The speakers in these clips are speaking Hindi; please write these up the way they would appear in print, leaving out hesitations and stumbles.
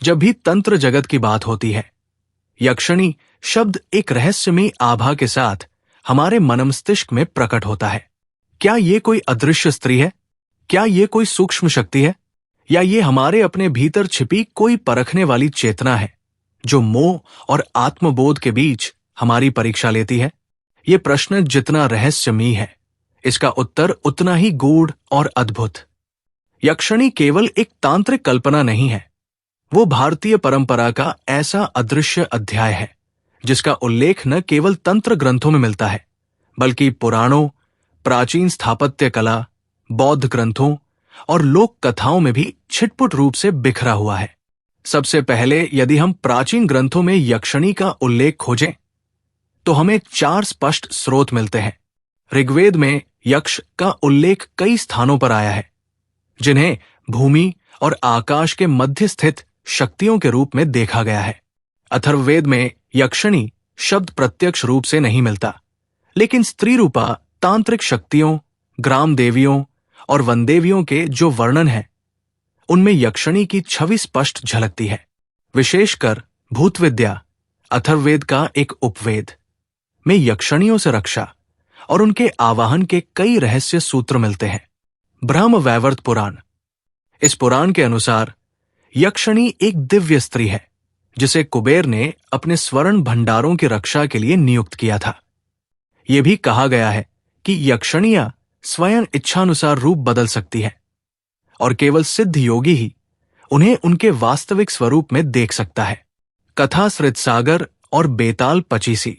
जब भी तंत्र जगत की बात होती है, यक्षिणी शब्द एक रहस्यमयी आभा के साथ हमारे मनमस्तिष्क में प्रकट होता है। क्या ये कोई अदृश्य स्त्री है? क्या ये कोई सूक्ष्म शक्ति है? या ये हमारे अपने भीतर छिपी कोई परखने वाली चेतना है जो मोह और आत्मबोध के बीच हमारी परीक्षा लेती है? ये प्रश्न जितना रहस्यमयी है, इसका उत्तर उतना ही गूढ़ और अद्भुत। यक्षिणी केवल एक तांत्रिक कल्पना नहीं है, वो भारतीय परंपरा का ऐसा अदृश्य अध्याय है जिसका उल्लेख न केवल तंत्र ग्रंथों में मिलता है, बल्कि पुराणों, प्राचीन स्थापत्य कला, बौद्ध ग्रंथों और लोक कथाओं में भी छिटपुट रूप से बिखरा हुआ है। सबसे पहले यदि हम प्राचीन ग्रंथों में यक्षिणी का उल्लेख खोजें तो हमें 4 स्पष्ट स्रोत मिलते हैं। ऋग्वेद में यक्ष का उल्लेख कई स्थानों पर आया है, जिन्हें भूमि और आकाश के मध्य स्थित शक्तियों के रूप में देखा गया है। अथर्ववेद में यक्षिणी शब्द प्रत्यक्ष रूप से नहीं मिलता, लेकिन स्त्री रूपा तांत्रिक शक्तियों, ग्राम देवियों और वनदेवियों के जो वर्णन है, उनमें यक्षिणी की छवि स्पष्ट झलकती है। विशेषकर भूतविद्या, अथर्ववेद का एक उपवेद में यक्षिणियों से रक्षा और उनके आवाहन के कई रहस्य सूत्र मिलते हैं। ब्रह्म वैवर्त पुराण, इस पुराण के अनुसार यक्षिणी एक दिव्य स्त्री है जिसे कुबेर ने अपने स्वर्ण भंडारों की रक्षा के लिए नियुक्त किया था। यह भी कहा गया है कि यक्षिणियां स्वयं इच्छानुसार रूप बदल सकती है और केवल सिद्ध योगी ही उन्हें उनके वास्तविक स्वरूप में देख सकता है। कथा सृतसागर और बेताल पचीसी,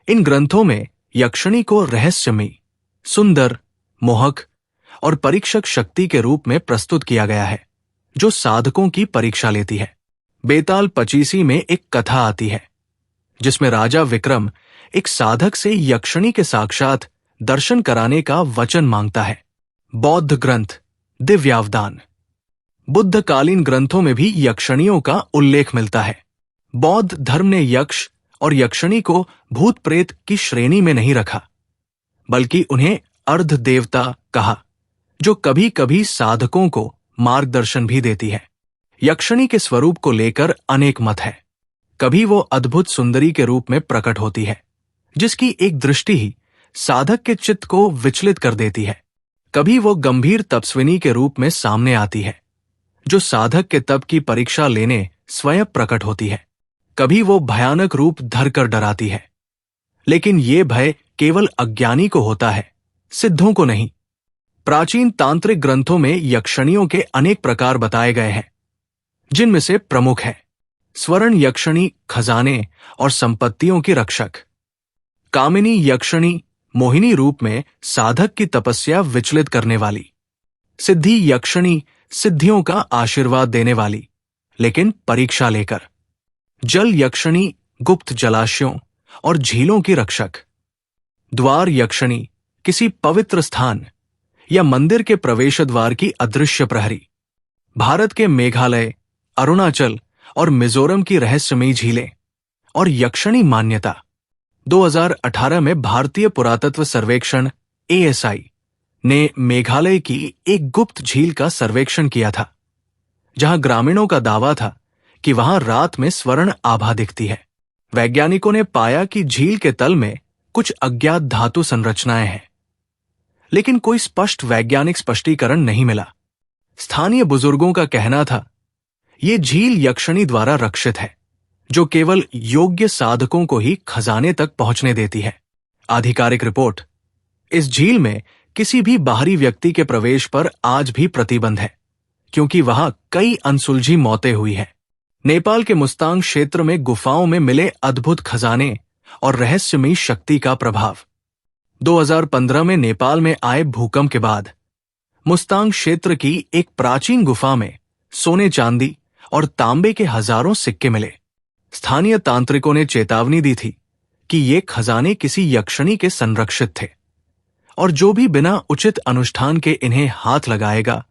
इन ग्रंथों में यक्षिणी को रहस्यमयी, सुंदर, मोहक और परीक्षक शक्ति के रूप में प्रस्तुत किया गया है जो साधकों की परीक्षा लेती है। बेताल पचीसी में एक कथा आती है जिसमें राजा विक्रम एक साधक से यक्षिणी के साक्षात दर्शन कराने का वचन मांगता है। बौद्ध ग्रंथ दिव्यावदान, बुद्धकालीन ग्रंथों में भी यक्षिणियों का उल्लेख मिलता है। बौद्ध धर्म ने यक्ष और यक्षिणी को भूत प्रेत की श्रेणी में नहीं रखा, बल्कि उन्हें अर्ध देवता कहा, जो कभी कभी साधकों को मार्गदर्शन भी देती है। यक्षिणी के स्वरूप को लेकर अनेक मत है। कभी वो अद्भुत सुंदरी के रूप में प्रकट होती है जिसकी एक दृष्टि ही साधक के चित्त को विचलित कर देती है। कभी वो गंभीर तपस्विनी के रूप में सामने आती है जो साधक के तप की परीक्षा लेने स्वयं प्रकट होती है। कभी वो भयानक रूप धरकर डराती है, लेकिन ये भय केवल अज्ञानी को होता है, सिद्धों को नहीं। प्राचीन तांत्रिक ग्रंथों में यक्षिणियों के अनेक प्रकार बताए गए हैं, जिनमें से प्रमुख है स्वर्ण यक्षिणी, खजाने और संपत्तियों की रक्षक; कामिनी यक्षिणी, मोहिनी रूप में साधक की तपस्या विचलित करने वाली; सिद्धि यक्षिणी, सिद्धियों का आशीर्वाद देने वाली लेकिन परीक्षा लेकर; जल यक्षिणी, गुप्त जलाशयों और झीलों की रक्षक; द्वार यक्षिणी, किसी पवित्र स्थान या मंदिर के प्रवेश द्वार की अदृश्य प्रहरी; भारत के मेघालय, अरुणाचल और मिजोरम की रहस्यमयी झीलें; और यक्षिणी मान्यता। 2018 में भारतीय पुरातत्व सर्वेक्षण ASI ने मेघालय की एक गुप्त झील का सर्वेक्षण किया था, जहां ग्रामीणों का दावा था कि वहां रात में स्वर्ण आभा दिखती है। वैज्ञानिकों ने पाया कि झील के तल में कुछ अज्ञात धातु संरचनाएं हैं, लेकिन कोई स्पष्ट वैज्ञानिक स्पष्टीकरण नहीं मिला। स्थानीय बुजुर्गों का कहना था, ये झील यक्षिणी द्वारा रक्षित है, जो केवल योग्य साधकों को ही खजाने तक पहुंचने देती है। आधिकारिक रिपोर्ट, इस झील में किसी भी बाहरी व्यक्ति के प्रवेश पर आज भी प्रतिबंध है, क्योंकि वहां कई अनसुलझी मौतें हुई हैं। नेपाल के मुस्तांग क्षेत्र में गुफाओं में मिले अद्भुत खजाने और रहस्यमयी शक्ति का प्रभाव। 2015 में नेपाल में आए भूकंप के बाद मुस्तांग क्षेत्र की एक प्राचीन गुफा में सोने, चांदी और तांबे के हजारों सिक्के मिले। स्थानीय तांत्रिकों ने चेतावनी दी थी कि ये खजाने किसी यक्षिणी के संरक्षित थे और जो भी बिना उचित अनुष्ठान के इन्हें हाथ लगाएगा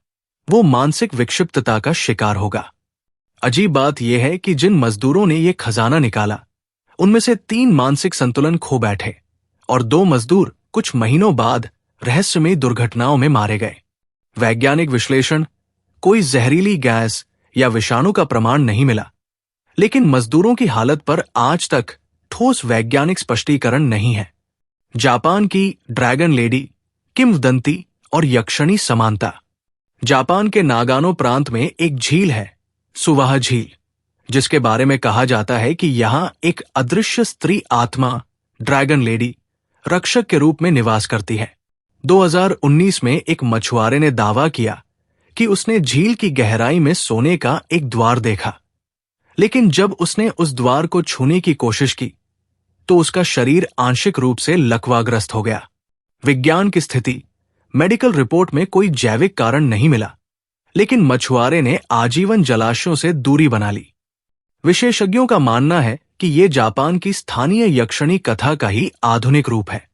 वो मानसिक विक्षिप्तता का शिकार होगा। अजीब बात यह है कि जिन मजदूरों ने ये खजाना निकाला, उनमें से 3 मानसिक संतुलन खो बैठे और 2 मजदूर कुछ महीनों बाद रहस्यमयी दुर्घटनाओं में मारे गए। वैज्ञानिक विश्लेषण, कोई जहरीली गैस या विषाणु का प्रमाण नहीं मिला, लेकिन मजदूरों की हालत पर आज तक ठोस वैज्ञानिक स्पष्टीकरण नहीं है। जापान की ड्रैगन लेडी, किंवदंती और यक्षिणी समानता। जापान के नागानो प्रांत में एक झील है, सुवाह झील, जिसके बारे में कहा जाता है कि यहां एक अदृश्य स्त्री आत्मा, ड्रैगन लेडी, रक्षक के रूप में निवास करती है। 2019 में एक मछुआरे ने दावा किया कि उसने झील की गहराई में सोने का एक द्वार देखा, लेकिन जब उसने उस द्वार को छूने की कोशिश की तो उसका शरीर आंशिक रूप से लकवाग्रस्त हो गया। विज्ञान की स्थिति, मेडिकल रिपोर्ट में कोई जैविक कारण नहीं मिला, लेकिन मछुआरे ने आजीवन जलाशयों से दूरी बना ली। विशेषज्ञों का मानना है कि यह जापान की स्थानीय यक्षिणी कथा का ही आधुनिक रूप है,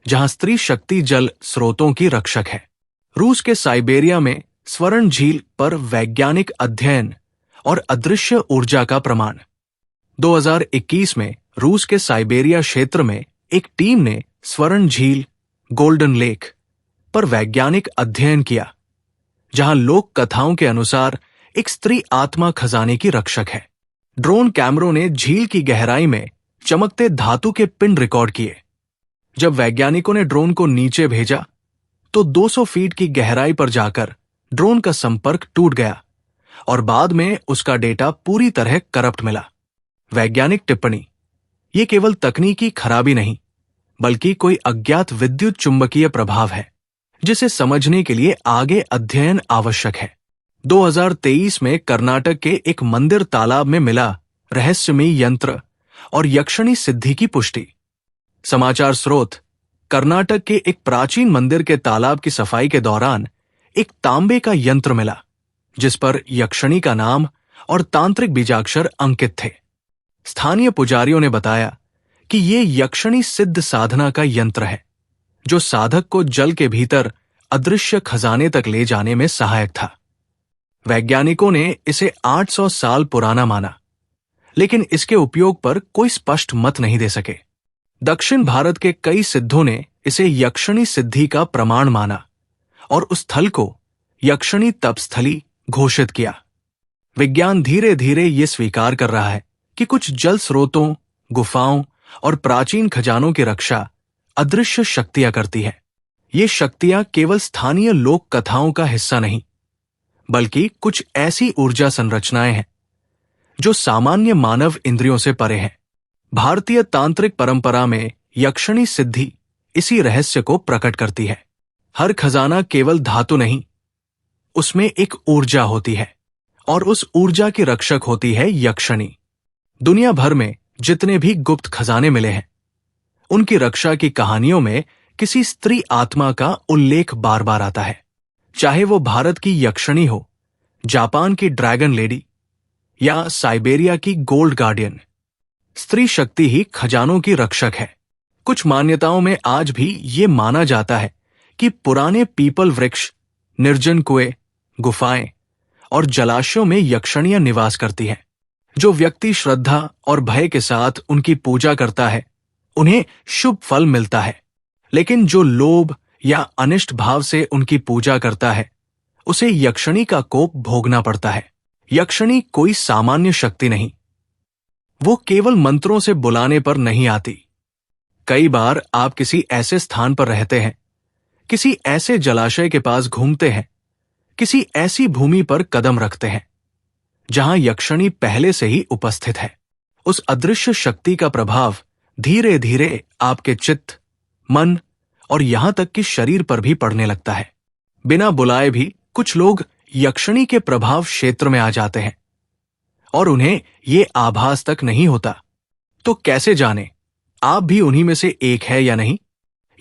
जहां स्त्री शक्ति जल स्रोतों की रक्षक है। रूस के साइबेरिया में स्वर्ण झील पर वैज्ञानिक अध्ययन और अदृश्य ऊर्जा का प्रमाण। 2021 में रूस के साइबेरिया क्षेत्र में एक टीम ने स्वर्ण झील, गोल्डन लेक पर वैज्ञानिक अध्ययन किया, जहां लोक कथाओं के अनुसार एक स्त्री आत्मा खजाने की रक्षक है। ड्रोन कैमरों ने झील की गहराई में चमकते धातु के पिंड रिकॉर्ड किए। जब वैज्ञानिकों ने ड्रोन को नीचे भेजा तो 200 फीट की गहराई पर जाकर ड्रोन का संपर्क टूट गया और बाद में उसका डेटा पूरी तरह करप्ट मिला। वैज्ञानिक टिप्पणी: यह केवल तकनीकी खराबी नहीं, बल्कि कोई अज्ञात विद्युत चुंबकीय प्रभाव है, जिसे समझने के लिए आगे अध्ययन आवश्यक है। 2023 में कर्नाटक के एक मंदिर तालाब में मिला रहस्यमयी यंत्र और यक्षिणी सिद्धि की पुष्टि। समाचार स्रोत: कर्नाटक के एक प्राचीन मंदिर के तालाब की सफाई के दौरान एक तांबे का यंत्र मिला, जिस पर यक्षिणी का नाम और तांत्रिक बीजाक्षर अंकित थे। स्थानीय पुजारियों ने बताया कि ये यक्षिणी सिद्ध साधना का यंत्र है, जो साधक को जल के भीतर अदृश्य खजाने तक ले जाने में सहायक था। वैज्ञानिकों ने इसे 800 साल पुराना माना, लेकिन इसके उपयोग पर कोई स्पष्ट मत नहीं दे सके। दक्षिण भारत के कई सिद्धों ने इसे यक्षिणी सिद्धि का प्रमाण माना और उस स्थल को यक्षिणी तपस्थली घोषित किया। विज्ञान धीरे धीरे ये स्वीकार कर रहा है कि कुछ जल स्रोतों, गुफाओं और प्राचीन खजानों की रक्षा अदृश्य शक्तियां करती है। ये शक्तियां केवल स्थानीय लोक कथाओं का हिस्सा नहीं, बल्कि कुछ ऐसी ऊर्जा संरचनाएं हैं जो सामान्य मानव इंद्रियों से परे हैं। भारतीय तांत्रिक परंपरा में यक्षिणी सिद्धि इसी रहस्य को प्रकट करती है। हर खजाना केवल धातु नहीं, उसमें एक ऊर्जा होती है और उस ऊर्जा की रक्षक होती है यक्षिणी। दुनिया भर में जितने भी गुप्त खजाने मिले हैं, उनकी रक्षा की कहानियों में किसी स्त्री आत्मा का उल्लेख बार बार आता है। चाहे वो भारत की यक्षिणी हो, जापान की ड्रैगन लेडी या साइबेरिया की गोल्ड गार्डियन, स्त्री शक्ति ही खजानों की रक्षक है। कुछ मान्यताओं में आज भी ये माना जाता है कि पुराने पीपल वृक्ष, निर्जन कुएं, गुफाएं और जलाशयों में यक्षिणियां निवास करती हैं। जो व्यक्ति श्रद्धा और भय के साथ उनकी पूजा करता है, उन्हें शुभ फल मिलता है, लेकिन जो लोभ या अनिष्ट भाव से उनकी पूजा करता है, उसे यक्षिणी का कोप भोगना पड़ता है। यक्षिणी कोई सामान्य शक्ति नहीं, वो केवल मंत्रों से बुलाने पर नहीं आती। कई बार आप किसी ऐसे स्थान पर रहते हैं, किसी ऐसे जलाशय के पास घूमते हैं, किसी ऐसी भूमि पर कदम रखते हैं जहां यक्षिणी पहले से ही उपस्थित है। उस अदृश्य शक्ति का प्रभाव धीरे धीरे आपके चित्त, मन और यहां तक कि शरीर पर भी पड़ने लगता है। बिना बुलाए भी कुछ लोग यक्षिणी के प्रभाव क्षेत्र में आ जाते हैं और उन्हें ये आभास तक नहीं होता। तो कैसे जाने आप भी उन्हीं में से एक है या नहीं?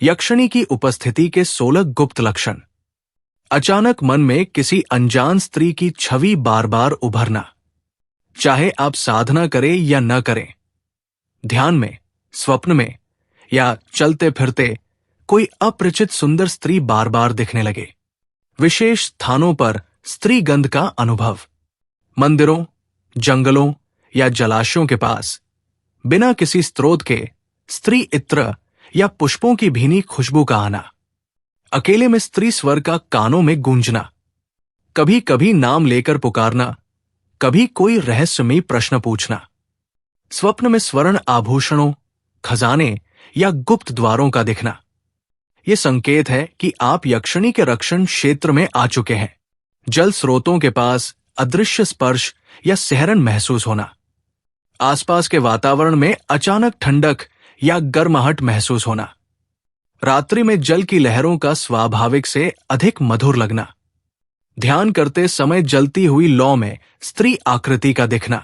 यक्षिणी की उपस्थिति के 16 गुप्त लक्षण। अचानक मन में किसी अनजान स्त्री की छवि बार बार उभरना, चाहे आप साधना करें या न करें। ध्यान में, स्वप्न में या चलते फिरते कोई अपरिचित सुंदर स्त्री बार बार दिखने लगे। विशेष स्थानों पर स्त्री गंध का अनुभव। मंदिरों, जंगलों या जलाशयों के पास बिना किसी स्रोत के स्त्री इत्र या पुष्पों की भीनी खुशबू का आना। अकेले में स्त्री स्वर का कानों में गूंजना। कभी कभी नाम लेकर पुकारना कभी कोई रहस्यमयी प्रश्न पूछना, स्वप्न में स्वर्ण आभूषणों, खजाने या गुप्त द्वारों का दिखना, यह संकेत है कि आप यक्षिणी के रक्षण क्षेत्र में आ चुके हैं। जल स्रोतों के पास अदृश्य स्पर्श या सिहरन महसूस होना, आसपास के वातावरण में अचानक ठंडक या गर्माहट महसूस होना, रात्रि में जल की लहरों का स्वाभाविक से अधिक मधुर लगना, ध्यान करते समय जलती हुई लौ में स्त्री आकृति का दिखना,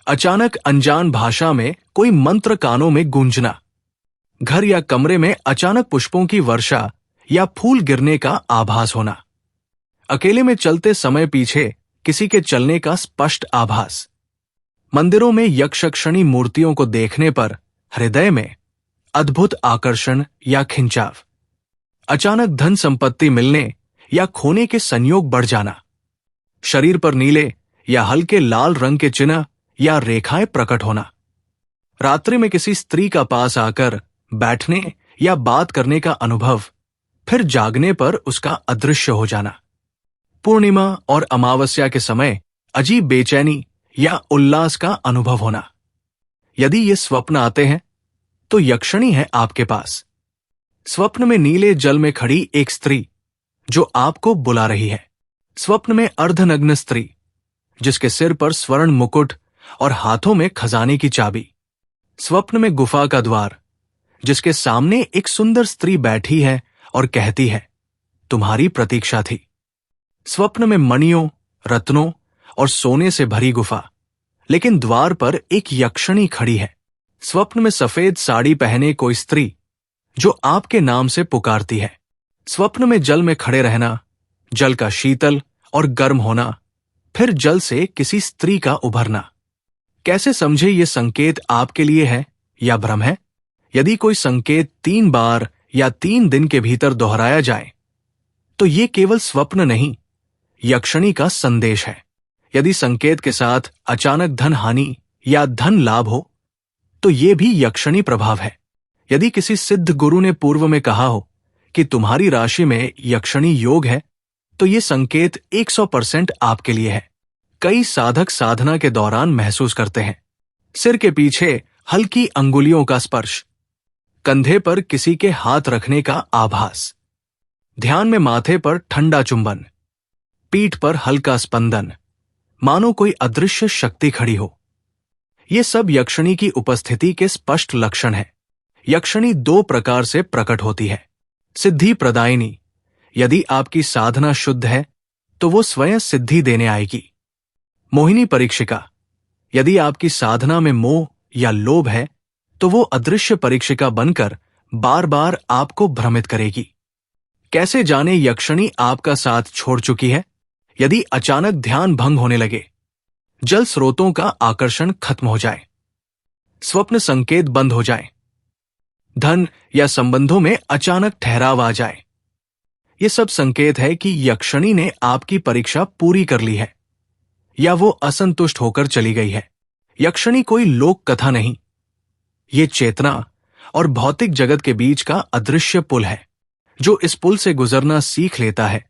अचानक अनजान भाषा में कोई मंत्र कानों में गूंजना, घर या कमरे में अचानक पुष्पों की वर्षा या फूल गिरने का आभास होना, अकेले में चलते समय पीछे किसी के चलने का स्पष्ट आभास, मंदिरों में यक्षिणी मूर्तियों को देखने पर हृदय में अद्भुत आकर्षण या खिंचाव, अचानक धन संपत्ति मिलने या खोने के संयोग बढ़ जाना, शरीर पर नीले या हल्के लाल रंग के चिन्ह या रेखाएं प्रकट होना, रात्रि में किसी स्त्री का पास आकर बैठने या बात करने का अनुभव, फिर जागने पर उसका अदृश्य हो जाना, पूर्णिमा और अमावस्या के समय अजीब बेचैनी या उल्लास का अनुभव होना। यदि ये स्वप्न आते हैं तो यक्षिणी है आपके पास। स्वप्न में नीले जल में खड़ी एक स्त्री जो आपको बुला रही है, स्वप्न में अर्धनग्न स्त्री जिसके सिर पर स्वर्ण मुकुट और हाथों में खजाने की चाबी, स्वप्न में गुफा का द्वार जिसके सामने एक सुंदर स्त्री बैठी है और कहती है तुम्हारी प्रतीक्षा थी, स्वप्न में मणियों, रत्नों और सोने से भरी गुफा, लेकिन द्वार पर एक यक्षिणी खड़ी है, स्वप्न में सफेद साड़ी पहने कोई स्त्री जो आपके नाम से पुकारती है, स्वप्न में जल में खड़े रहना, जल का शीतल और गर्म होना, फिर जल से किसी स्त्री का उभरना। कैसे समझे ये संकेत आपके लिए है या भ्रम है? यदि कोई संकेत 3 बार या 3 दिन के भीतर दोहराया जाए तो ये केवल स्वप्न नहीं, यक्षिणी का संदेश है। यदि संकेत के साथ अचानक धन हानि या धन लाभ हो तो ये भी यक्षिणी प्रभाव है। यदि किसी सिद्ध गुरु ने पूर्व में कहा हो कि तुम्हारी राशि में यक्षिणी योग है तो ये संकेत 100% आपके लिए है। कई साधक साधना के दौरान महसूस करते हैं सिर के पीछे हल्की अंगुलियों का स्पर्श, कंधे पर किसी के हाथ रखने का आभास, ध्यान में माथे पर ठंडा चुंबन, पीठ पर हल्का स्पंदन, मानो कोई अदृश्य शक्ति खड़ी हो। ये सब यक्षिणी की उपस्थिति के स्पष्ट लक्षण हैं। यक्षिणी 2 प्रकार से प्रकट होती है। सिद्धि प्रदायिनी, यदि आपकी साधना शुद्ध है तो वो स्वयं सिद्धि देने आएगी। मोहिनी परीक्षिका, यदि आपकी साधना में मोह या लोभ है तो वो अदृश्य परीक्षिका बनकर बार बार आपको भ्रमित करेगी। कैसे जाने यक्षिणी आपका साथ छोड़ चुकी है? यदि अचानक ध्यान भंग होने लगे, जल स्रोतों का आकर्षण खत्म हो जाए, स्वप्न संकेत बंद हो जाए, धन या संबंधों में अचानक ठहराव आ जाए, ये सब संकेत है कि यक्षिणी ने आपकी परीक्षा पूरी कर ली है या वो असंतुष्ट होकर चली गई है। यक्षिणी कोई लोक कथा नहीं, ये चेतना और भौतिक जगत के बीच का अदृश्य पुल है। जो इस पुल से गुजरना सीख लेता है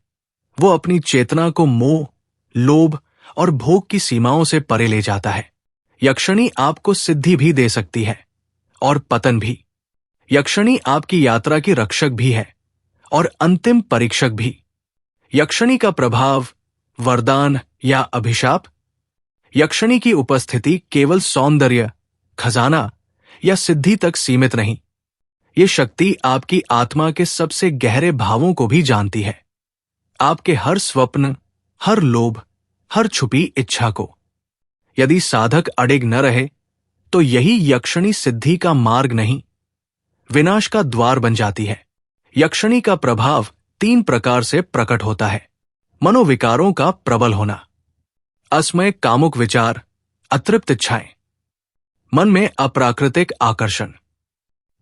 वो अपनी चेतना को मोह, लोभ और भोग की सीमाओं से परे ले जाता है। यक्षिणी आपको सिद्धि भी दे सकती है और पतन भी। यक्षिणी आपकी यात्रा की रक्षक भी है और अंतिम परीक्षक भी। यक्षिणी का प्रभाव, वरदान या अभिशाप? यक्षिणी की उपस्थिति केवल सौंदर्य, खजाना या सिद्धि तक सीमित नहीं, ये शक्ति आपकी आत्मा के सबसे गहरे भावों को भी जानती है, आपके हर स्वप्न, हर लोभ, हर छुपी इच्छा को। यदि साधक अडिग न रहे तो यही यक्षिणी सिद्धि का मार्ग नहीं, विनाश का द्वार बन जाती है। यक्षिणी का प्रभाव 3 प्रकार से प्रकट होता है। मनोविकारों का प्रबल होना, असमय कामुक विचार, अतृप्त इच्छाएं, मन में अप्राकृतिक आकर्षण,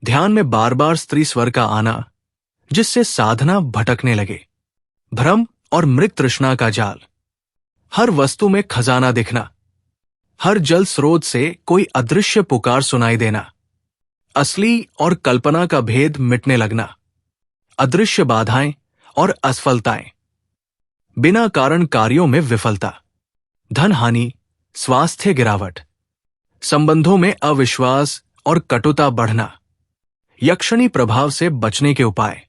ध्यान में बार बार स्त्री स्वर का आना जिससे साधना भटकने लगे, भ्रम और मृग तृष्णा का जाल, हर वस्तु में खजाना दिखना, हर जल स्रोत से कोई अदृश्य पुकार सुनाई देना, असली और कल्पना का भेद मिटने लगना, अदृश्य बाधाएं और असफलताएं, बिना कारण कार्यों में विफलता, धन हानि, स्वास्थ्य गिरावट, संबंधों में अविश्वास और कटुता बढ़ना। यक्षिणी प्रभाव से बचने के उपाय।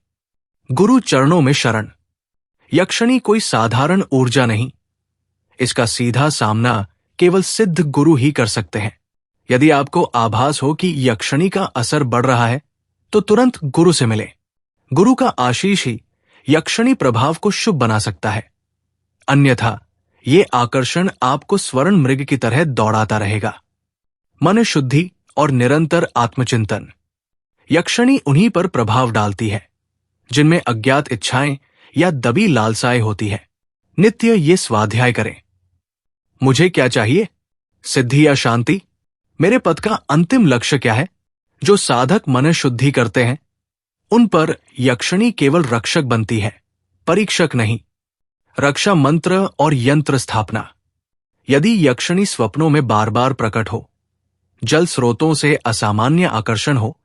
गुरु चरणों में शरण। यक्षिणी कोई साधारण ऊर्जा नहीं, इसका सीधा सामना केवल सिद्ध गुरु ही कर सकते हैं। यदि आपको आभास हो कि यक्षिणी का असर बढ़ रहा है तो तुरंत गुरु से मिले। गुरु का आशीष ही यक्षिणी प्रभाव को शुभ बना सकता है, अन्यथा ये आकर्षण आपको स्वर्ण मृग की तरह दौड़ाता रहेगा। मन शुद्धि और निरंतर आत्मचिंतन। यक्षिणी उन्हीं पर प्रभाव डालती है जिनमें अज्ञात इच्छाएं या दबी लालसाएं होती है। नित्य ये स्वाध्याय करें। मुझे क्या चाहिए? सिद्धि या शांति? मेरे पद का अंतिम लक्ष्य क्या है? जो साधक मन शुद्धि करते हैं उन पर यक्षिणी केवल रक्षक बनती है, परीक्षक नहीं। रक्षा मंत्र और यंत्र स्थापना। यदि यक्षिणी स्वप्नों में बार बार प्रकट हो, जल स्रोतों से असामान्य आकर्षण हो,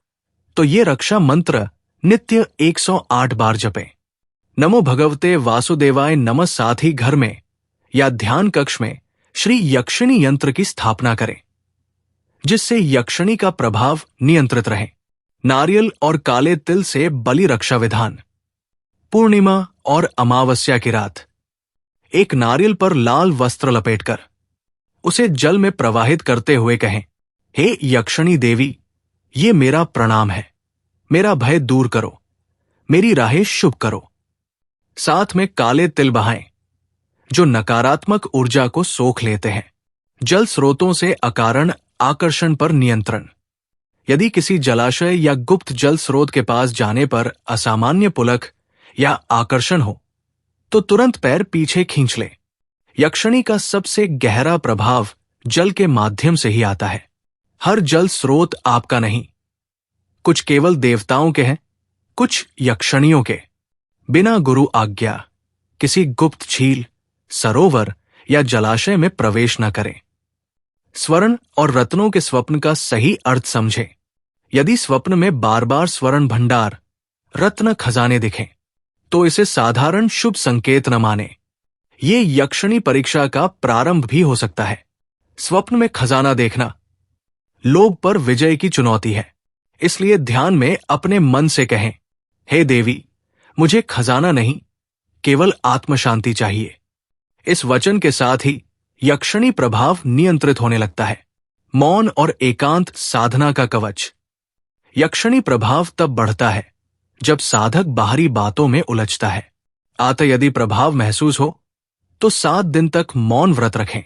तो ये रक्षा मंत्र नित्य 108 बार जपें। नमो भगवते वासुदेवाय नमः। साथ ही घर में या ध्यान कक्ष में श्री यक्षिणी यंत्र की स्थापना करें, जिससे यक्षिणी का प्रभाव नियंत्रित रहे। नारियल और काले तिल से बलि रक्षा विधान। पूर्णिमा और अमावस्या की रात एक नारियल पर लाल वस्त्र लपेटकर उसे जल में प्रवाहित करते हुए कहें, हे यक्षिणी देवी, ये मेरा प्रणाम है, मेरा भय दूर करो, मेरी राहें शुभ करो। साथ में काले तिल बहाएं जो नकारात्मक ऊर्जा को सोख लेते हैं। जल स्रोतों से अकारण आकर्षण पर नियंत्रण। यदि किसी जलाशय या गुप्त जल स्रोत के पास जाने पर असामान्य पुलक या आकर्षण हो तो तुरंत पैर पीछे खींच ले। यक्षिणी का सबसे गहरा प्रभाव जल के माध्यम से ही आता है। हर जल स्रोत आपका नहीं, कुछ केवल देवताओं के हैं, कुछ यक्षिणियों के। बिना गुरु आज्ञा किसी गुप्त झील, सरोवर या जलाशय में प्रवेश न करें। स्वर्ण और रत्नों के स्वप्न का सही अर्थ समझें। यदि स्वप्न में बार बार स्वर्ण भंडार, रत्न खजाने दिखें तो इसे साधारण शुभ संकेत न माने। ये यक्षिणी परीक्षा का प्रारंभ भी हो सकता है। स्वप्न में खजाना देखना लोभ पर विजय की चुनौती है, इसलिए ध्यान में अपने मन से कहें, हे देवी, मुझे खजाना नहीं, केवल आत्म शांति चाहिए। इस वचन के साथ ही यक्षिणी प्रभाव नियंत्रित होने लगता है। मौन और एकांत साधना का कवच। यक्षिणी प्रभाव तब बढ़ता है जब साधक बाहरी बातों में उलझता है। अतः यदि प्रभाव महसूस हो तो 7 दिन तक मौन व्रत रखें।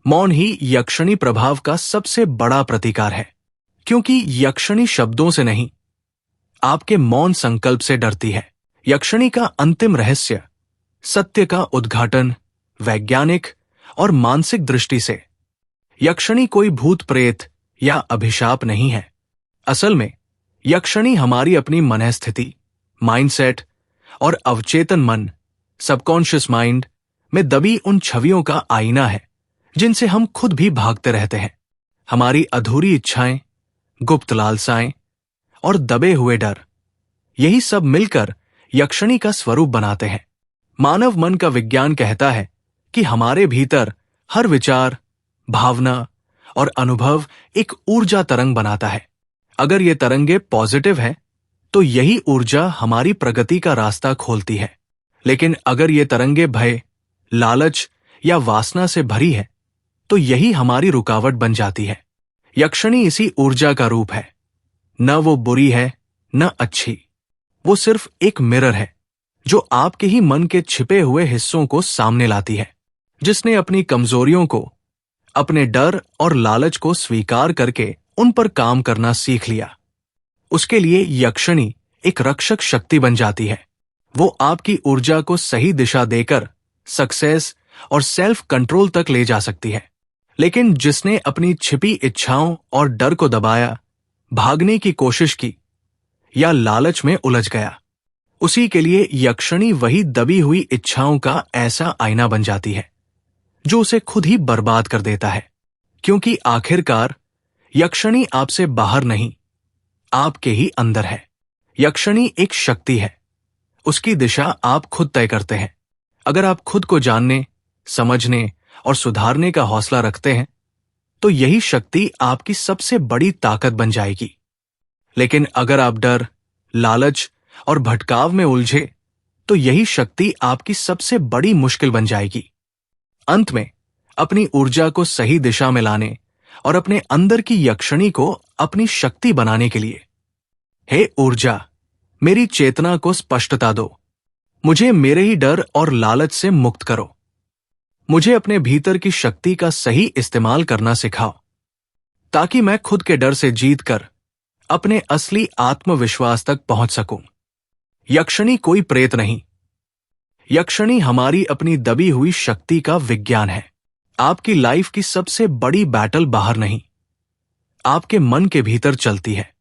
मौन ही यक्षिणी प्रभाव का सबसे बड़ा प्रतिकार है, क्योंकि यक्षिणी शब्दों से नहीं, आपके मौन संकल्प से डरती है। यक्षिणी का अंतिम रहस्य सत्य का उद्घाटन वैज्ञानिक और मानसिक दृष्टि से। यक्षिणी कोई भूत प्रेत या अभिशाप नहीं है। असल में यक्षिणी हमारी अपनी मनःस्थिति, माइंडसेट और अवचेतन मन, सबकॉन्शियस माइंड में दबी उन छवियों का आईना है जिनसे हम खुद भी भागते रहते हैं। हमारी अधूरी इच्छाएं, गुप्त लालसाएं और दबे हुए डर, यही सब मिलकर यक्षिणी का स्वरूप बनाते हैं। मानव मन का विज्ञान कहता है कि हमारे भीतर हर विचार, भावना और अनुभव एक ऊर्जा तरंग बनाता है। अगर ये तरंगे पॉजिटिव है तो यही ऊर्जा हमारी प्रगति का रास्ता खोलती है, लेकिन अगर ये तरंगे भय, लालच या वासना से भरी है तो यही हमारी रुकावट बन जाती है। यक्षिणी इसी ऊर्जा का रूप है। न वो बुरी है न अच्छी, वो सिर्फ एक मिरर है जो आपके ही मन के छिपे हुए हिस्सों को सामने लाती है। जिसने अपनी कमजोरियों को, अपने डर और लालच को स्वीकार करके उन पर काम करना सीख लिया, उसके लिए यक्षिणी एक रक्षक शक्ति बन जाती है। वो आपकी ऊर्जा को सही दिशा देकर सक्सेस और सेल्फ कंट्रोल तक ले जा सकती है। लेकिन जिसने अपनी छिपी इच्छाओं और डर को दबाया, भागने की कोशिश की या लालच में उलझ गया, उसी के लिए यक्षिणी वही दबी हुई इच्छाओं का ऐसा आईना बन जाती है जो उसे खुद ही बर्बाद कर देता है। क्योंकि आखिरकार यक्षिणी आपसे बाहर नहीं, आपके ही अंदर है। यक्षिणी एक शक्ति है, उसकी दिशा आप खुद तय करते हैं। अगर आप खुद को जानने, समझने और सुधारने का हौसला रखते हैं, तो यही शक्ति आपकी सबसे बड़ी ताकत बन जाएगी। लेकिन अगर आप डर, लालच और भटकाव में उलझे, तो यही शक्ति आपकी सबसे बड़ी मुश्किल बन जाएगी। अंत में अपनी ऊर्जा को सही दिशा में लाने और अपने अंदर की यक्षिणी को अपनी शक्ति बनाने के लिए, हे ऊर्जा, मेरी चेतना को स्पष्टता दो। मुझे मेरे ही डर और लालच से मुक्त करो। मुझे अपने भीतर की शक्ति का सही इस्तेमाल करना सिखाओ, ताकि मैं खुद के डर से जीतकर अपने असली आत्मविश्वास तक पहुंच सकूं। यक्षिणी कोई प्रेत नहीं। यक्षिणी हमारी अपनी दबी हुई शक्ति का विज्ञान है। आपकी लाइफ की सबसे बड़ी बैटल बाहर नहीं, आपके मन के भीतर चलती है।